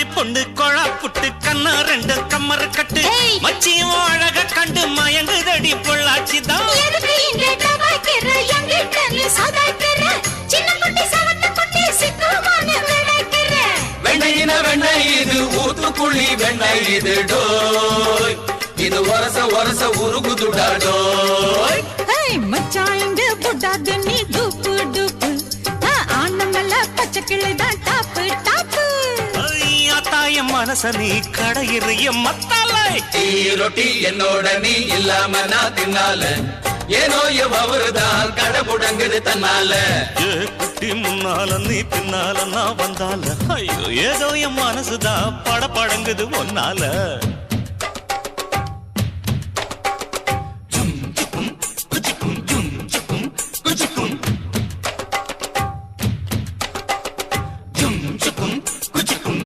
மாதிரி பொண்ணு கொழா புட்டு கண்ணா ரெண்டு கம்மர கட்டு மச்சியும் அழக கண்டு மயங்குதடி பொள்ளாச்சிதான் வெண்ணையின வெண்ணெய் இது ஊத்துக்குழி வெண்ணெய் இது டோய் இது ஒரச ஒரச உருகுதுடா டோய் மச்சான் இங்க புட்டாது நீ டூப்பு டூப்பு ஆனமல்ல பச்சை கிளிதான் டாப்பு டாப்பு தாய மனச நீ கடையிறிய மத்தாலை ரொட்டி என்னோட நீ இல்லாம நான் தின்னால ஏனோ அவருதான் கடை முடங்குது தன்னால குட்டி முன்னால நீ பின்னால நான் வந்தால ஐயோ ஏதோ என் மனசுதான் பட படங்குது ஒன்னால